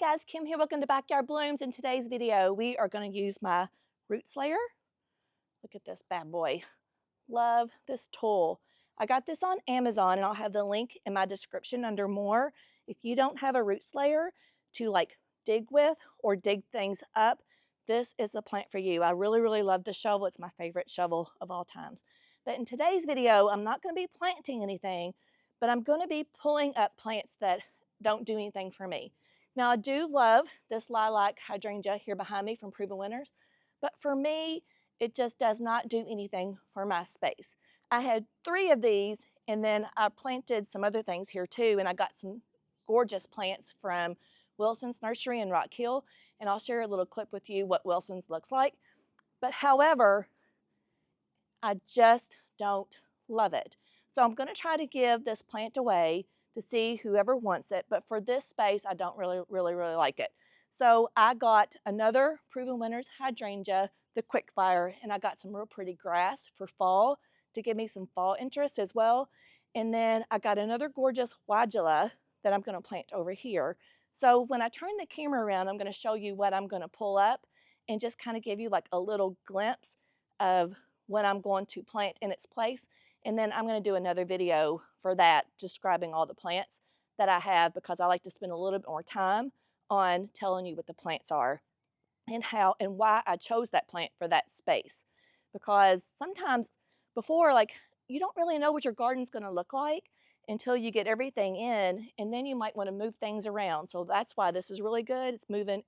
Hi guys, Kim here. Welcome to Backyard Blooms. In today's video, we are going to use my root slayer. Look at this bad boy. Love this tool. I got this on Amazon and I'll have the link in my description under more. If you don't have a root slayer to like dig with or dig things up, this is the plant for you. I really love the shovel. It's my favorite shovel of all times. But in today's video, I'm not going to be planting anything, but I'm going to be pulling up plants that don't do anything for me. Now, I do love this lilac hydrangea here behind me from Proven Winners, but for me, it just does not do anything for my space. I had 3 of these, and then I planted some other things here too, and I got some gorgeous plants from Wilson's Nursery in Rock Hill, and I'll share a little clip with you what Wilson's looks like. But however, I just don't love it. So I'm going to try to give this plant away to see whoever wants it, but for this space, I don't really like it. So I got another Proven Winners hydrangea, the Quickfire, and I got some real pretty grass for fall to give me some fall interest as well. And then I got another gorgeous Wadula that I'm going to plant over here. So when I turn the camera around, I'm going to show you what I'm going to pull up and just kind of give you like a little glimpse of what I'm going to plant in its place. And then I'm going to do another video for that, describing all the plants that I have, because I like to spend a little bit more time on telling you what the plants are and how and why I chose that plant for that space. Because sometimes before, like, you don't really know what your garden's going to look like until you get everything in, and then you might want to move things around. So that's why this is really good.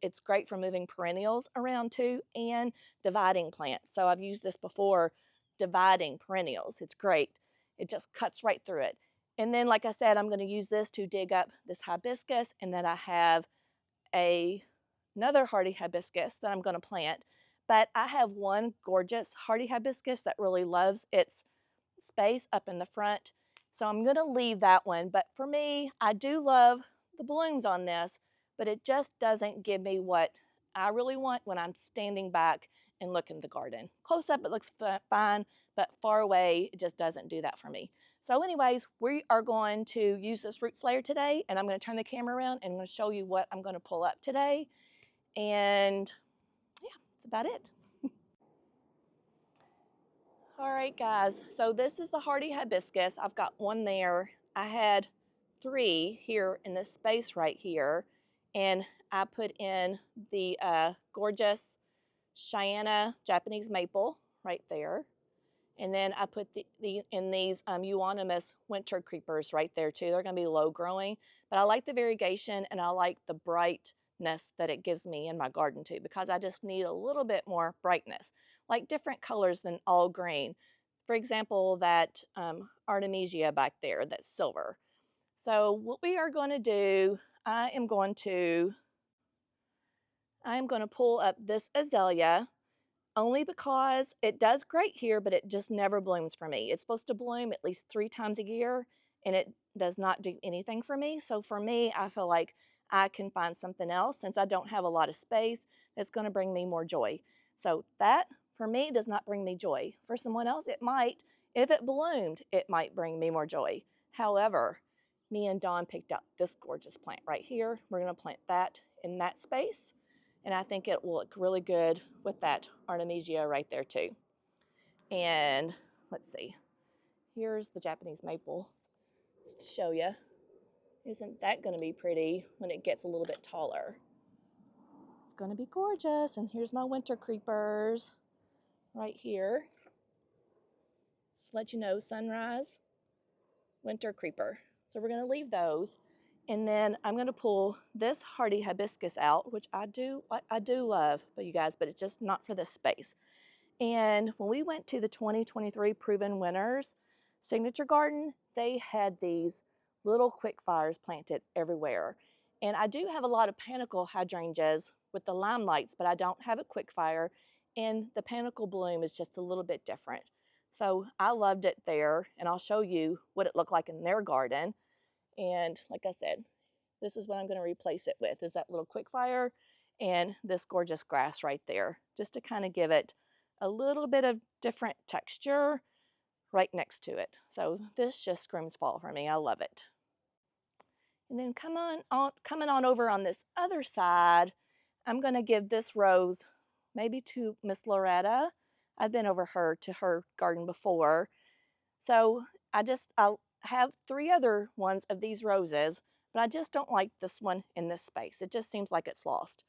It's great for moving perennials around too, and dividing plants. So I've used this before, dividing perennials. It's great. It just cuts right through it. And then, like I said, I'm going to use this to dig up this hibiscus, and then I have another hardy hibiscus that I'm going to plant. But I have one gorgeous hardy hibiscus that really loves its space up in the front. So I'm going to leave that one. But for me, I do love the blooms on this, but it just doesn't give me what I really want when I'm standing back and looking at the garden. Close up, it looks fine, but far away, it just doesn't do that for me. So anyways, we are going to use this root slayer today, and I'm going to turn the camera around and I'm going to show you what I'm going to pull up today. And yeah, that's about it. All right, guys, so this is the hardy hibiscus. I've got one there. I had 3 here in this space right here, and I put in the gorgeous Cheyenne Japanese maple right there. And then I put in these euonymus winter creepers right there too. They're going to be low growing, but I like the variegation and I like the brightness that it gives me in my garden too, because I just need a little bit more brightness, like different colors than all green. For example, that artemisia back there, that's silver. So what we are going to do, I am going to pull up this azalea, only because it does great here, but it just never blooms for me. It's supposed to bloom at least 3 times a year, and it does not do anything for me. So for me, I feel like I can find something else, since I don't have a lot of space, that's going to bring me more joy. So that, for me, does not bring me joy. For someone else, it might. If it bloomed, it might bring me more joy. However, me and Dawn picked up this gorgeous plant right here. We're going to plant that in that space. And I think it will look really good with that artemisia right there too. And let's see, here's the Japanese maple, just to show you. Isn't that going to be pretty when it gets a little bit taller? It's going to be gorgeous. And here's my winter creepers right here. Just to let you know, sunrise, winter creeper. So we're going to leave those. And then I'm going to pull this hardy hibiscus out, which I do love, but it's just not for this space. And when we went to the 2023 Proven Winners Signature Garden, they had these little Quickfires planted everywhere. And I do have a lot of panicle hydrangeas with the limelights, but I don't have a Quickfire, and the panicle bloom is just a little bit different. So I loved it there, and I'll show you what it looked like in their garden. And like I said, this is what I'm going to replace it with, is that little Quickfire and this gorgeous grass right there, just to kind of give it a little bit of different texture right next to it. So this just screams fall for me. I love it. And then coming on over on this other side, I'm going to give this rose maybe to Miss Loretta. I've been over to her garden before. So I have 3 other ones of these roses, but I just don't like this one in this space. It just seems like it's lost.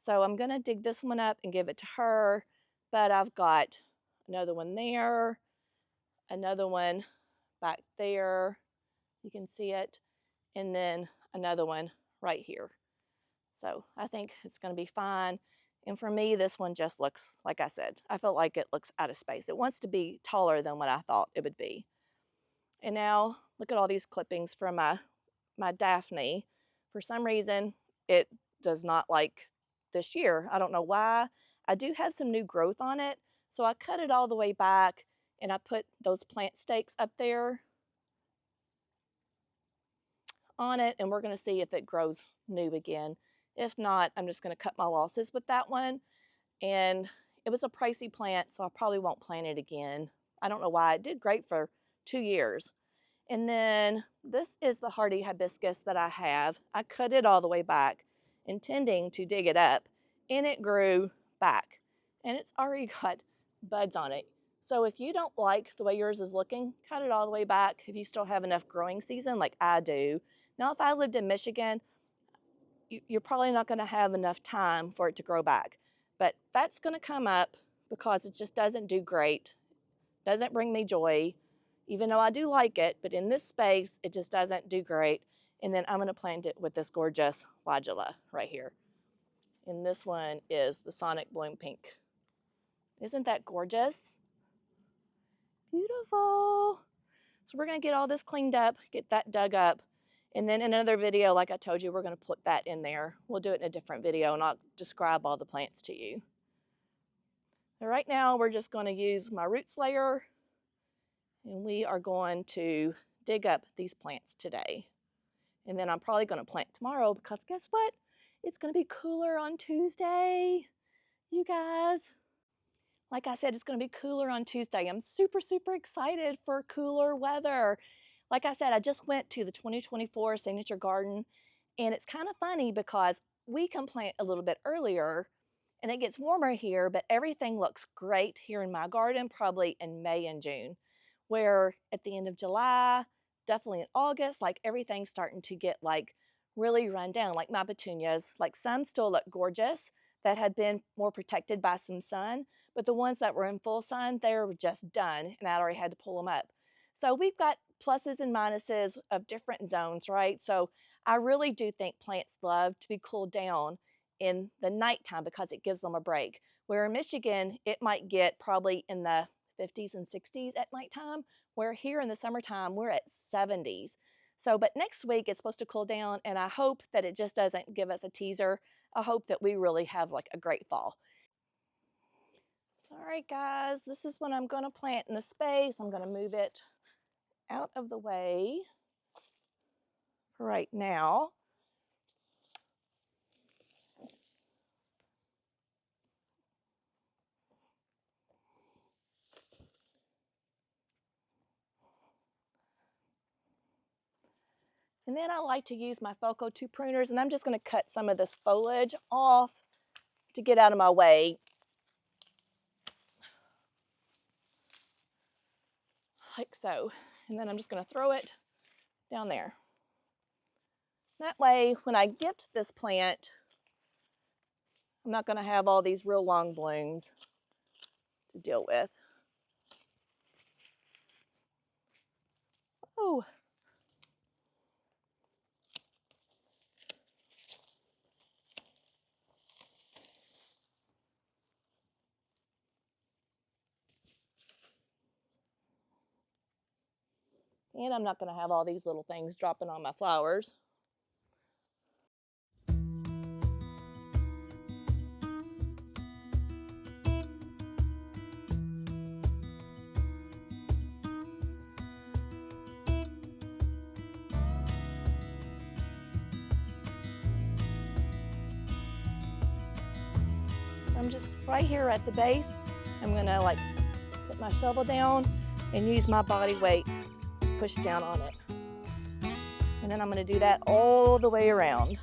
So I'm going to dig this one up and give it to her, but I've got another one there, another one back there. You can see it. And then another one right here. So I think it's going to be fine. And for me, this one just looks, like I said, I feel like it looks out of space. It wants to be taller than what I thought it would be. And now look at all these clippings from my Daphne. For some reason, it does not like this year. I don't know why. I do have some new growth on it, so I cut it all the way back and I put those plant stakes up there on it, and we're going to see if it grows new again. If not, I'm just going to cut my losses with that one. And it was a pricey plant, so I probably won't plant it again. I don't know why. It did great for 2 years. And then this is the hardy hibiscus that I have. I cut it all the way back, intending to dig it up, and it grew back. And it's already got buds on it. So if you don't like the way yours is looking, cut it all the way back if you still have enough growing season like I do. Now, if I lived in Michigan, you're probably not going to have enough time for it to grow back. But that's going to come up because it just doesn't do great, doesn't bring me joy, even though I do like it. But in this space, it just doesn't do great. And then I'm going to plant it with this gorgeous Wadula right here. And this one is the Sonic Bloom Pink. Isn't that gorgeous? Beautiful. So we're going to get all this cleaned up, get that dug up. And then in another video, like I told you, we're going to put that in there. We'll do it in a different video and I'll describe all the plants to you. So right now, we're just going to use my root slayer and we are going to dig up these plants today. And then I'm probably going to plant tomorrow because guess what? It's going to be cooler on Tuesday, you guys. Like I said, it's going to be cooler on Tuesday. I'm super, super excited for cooler weather. Like I said, I just went to the 2024 Signature Garden, and it's kind of funny because we can plant a little bit earlier, and it gets warmer here, but everything looks great here in my garden, probably in May and June, where at the end of July, definitely in August, like everything's starting to get like really run down, like my petunias. Like some still look gorgeous that had been more protected by some sun, but the ones that were in full sun, they were just done, and I already had to pull them up. So we've got pluses and minuses of different zones, right? So I really do think plants love to be cooled down in the nighttime because it gives them a break. Where in Michigan, it might get probably in the 50s and 60s at nighttime, where here in the summertime, we're at 70s. So, but next week it's supposed to cool down, and I hope that it just doesn't give us a teaser. I hope that we really have like a great fall. So, all right, guys, this is what I'm going to plant in the space. I'm going to move it out of the way for right now. And then I like to use my Felco 2 pruners, and I'm just going to cut some of this foliage off to get out of my way. Like so. And then I'm just going to throw it down there. That way, when I gift this plant, I'm not going to have all these real long blooms to deal with. Oh. And I'm not going to have all these little things dropping on my flowers. I'm just right here at the base. I'm going to like put my shovel down and use my body weight to push down on it. And then I'm going to do that all the way around.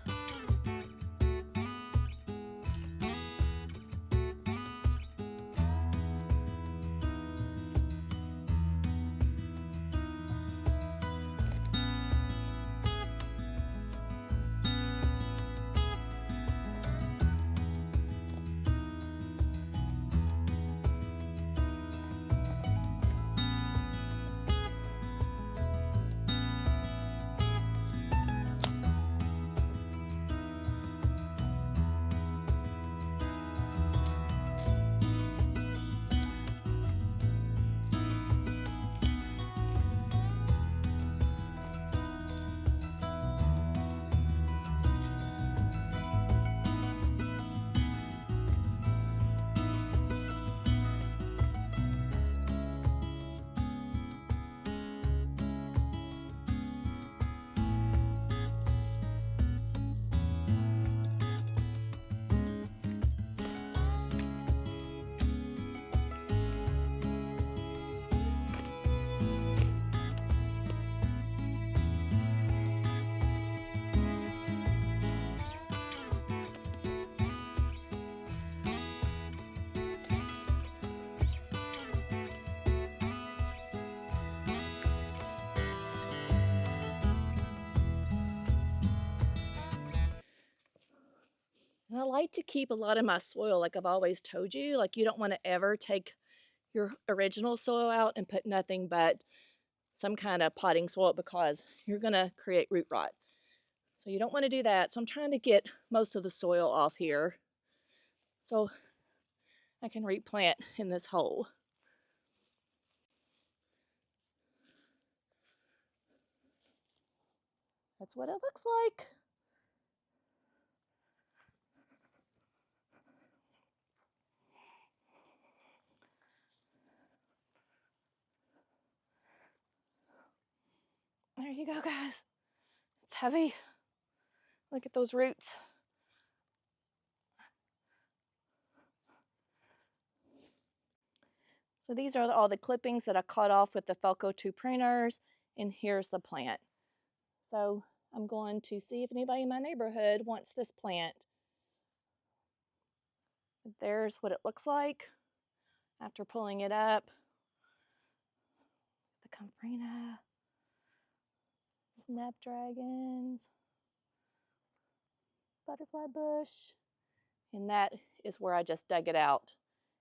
And I like to keep a lot of my soil, like I've always told you, like you don't want to ever take your original soil out and put nothing but some kind of potting soil because you're going to create root rot. So you don't want to do that. So I'm trying to get most of the soil off here so I can replant in this hole. That's what it looks like. There you go, guys. It's heavy. Look at those roots. So these are all the clippings that I cut off with the Felco 2 pruners, and here's the plant. So I'm going to see if anybody in my neighborhood wants this plant. There's what it looks like after pulling it up. The Comfrena, snapdragons, butterfly bush, and that is where I just dug it out.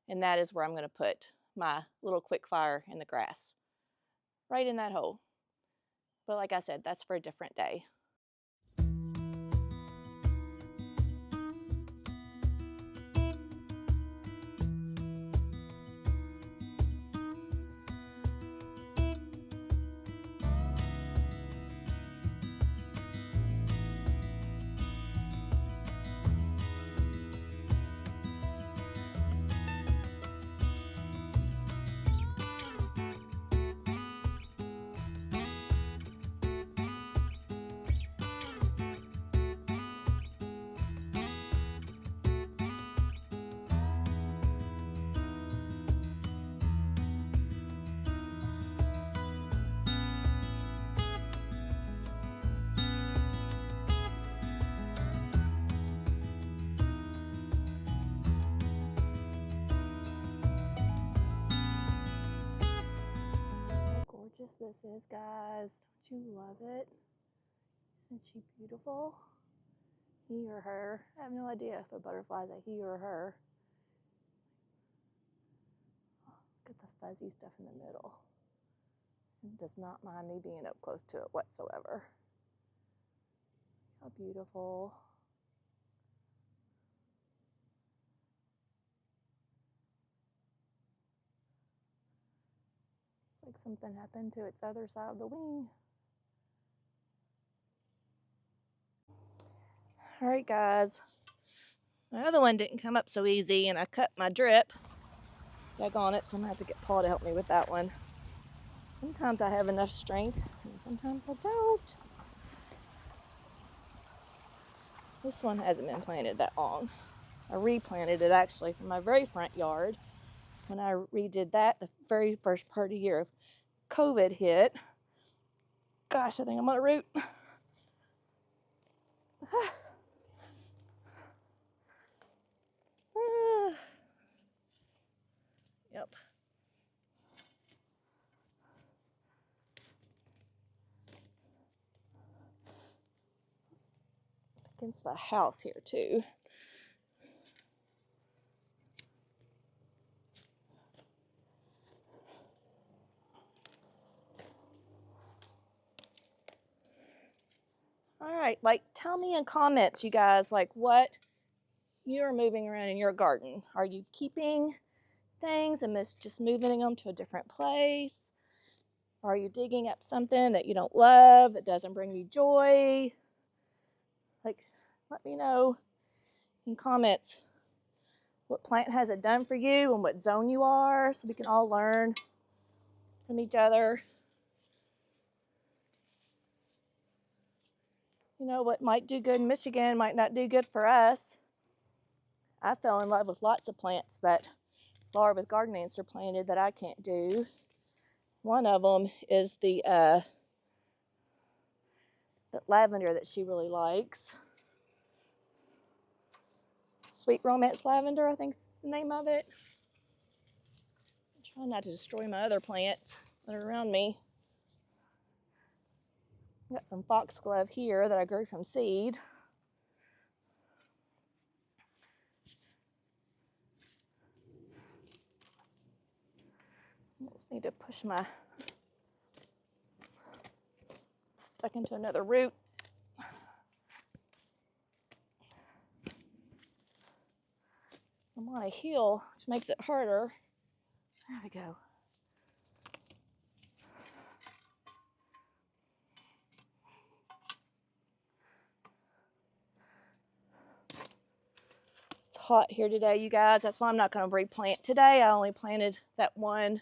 And that is where I'm going to put my little quick fire in the grass, right in that hole. But like I said, that's for a different day. Gorgeous this is, guys. Don't you love it? Isn't she beautiful? He or her. I have no idea if a butterfly is a he or her. Oh, look at the fuzzy stuff in the middle. It does not mind me being up close to it whatsoever. How beautiful. It's like something happened to its other side of the wing. All right, guys. My other one didn't come up so easy, and I cut my drip. Dug on it, so I'm going to have to get Paul to help me with that one. Sometimes I have enough strength, and sometimes I don't. This one hasn't been planted that long. I replanted it actually from my very front yard. When I redid that, the very first part of the year of COVID hit. Gosh, I think I'm on a root. Yep. Against the house here too. All right, like tell me in comments, you guys, like what you're moving around in your garden. Are you keeping things and just moving them to a different place? Are you digging up something that you don't love, that doesn't bring you joy? Like, let me know in comments what plant has it done for you and what zone you are, so we can all learn from each other. You know, what might do good in Michigan might not do good for us. I fell in love with lots of plants that Laura with Garden Answer planted that I can't do. One of them is the lavender that she really likes. Sweet Romance Lavender, I think is the name of it. I'm trying not to destroy my other plants that are around me. Got some foxglove here that I grew from seed. I just need to push my, stuck into another root. I'm on a hill, which makes it harder. There we go. It's hot here today, you guys. That's why I'm not going to replant today. I only planted that one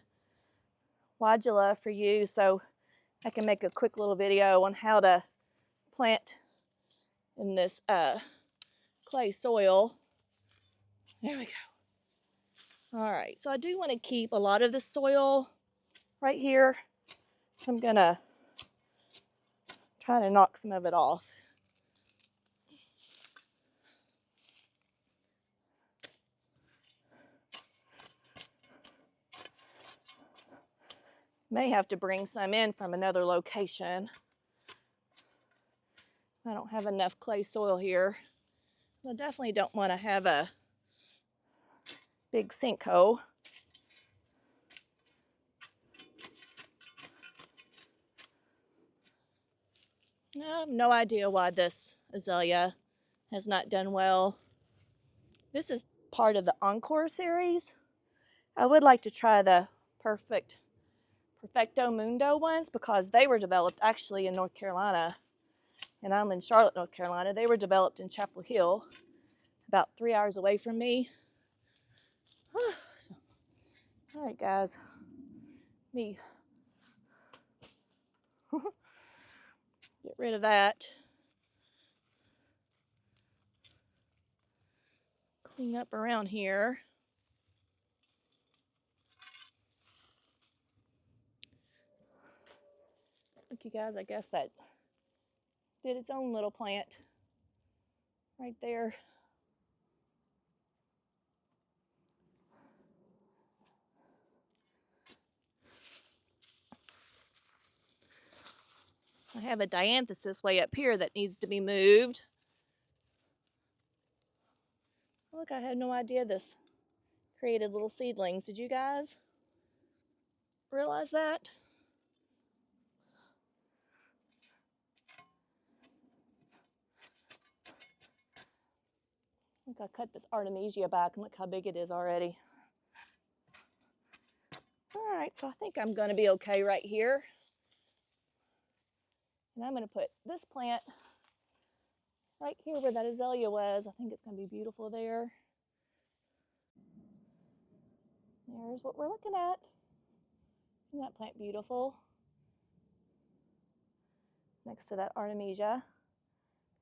Wadula for you, so I can make a quick little video on how to plant in this clay soil. There we go. All right, so I do want to keep a lot of the soil right here. So I'm gonna try to knock some of it off. May have to bring some in from another location. I don't have enough clay soil here. I definitely don't want to have a big sinkhole. I have no idea why this azalea has not done well. This is part of the Encore series. I would like to try the Perfecto Mundo ones because they were developed actually in North Carolina, and I'm in Charlotte, North Carolina. They were developed in Chapel Hill, about 3 hours away from me. All right, guys. Me get rid of that. Clean up around here. Look, you guys, I guess that did its own little plant right there. I have a dianthesis way up here that needs to be moved. Look, I had no idea this created little seedlings. Did you guys realize that? Look, I cut this artemisia back and look how big it is already. All right, so I think I'm going to be okay right here. And I'm going to put this plant right here where that azalea was. I think it's going to be beautiful there. There's what we're looking at. Isn't that plant beautiful? Next to that artemisia.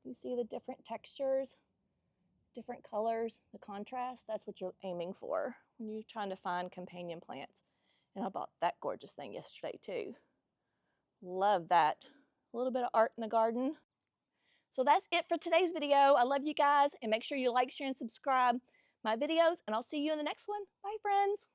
You see the different textures, different colors, the contrast? That's what you're aiming for when you're trying to find companion plants. And I bought that gorgeous thing yesterday too. Love that. A little bit of art in the garden. So that's it for today's video. I love you guys, and make sure you like, share, and subscribe my videos, and I'll see you in the next one. Bye, friends.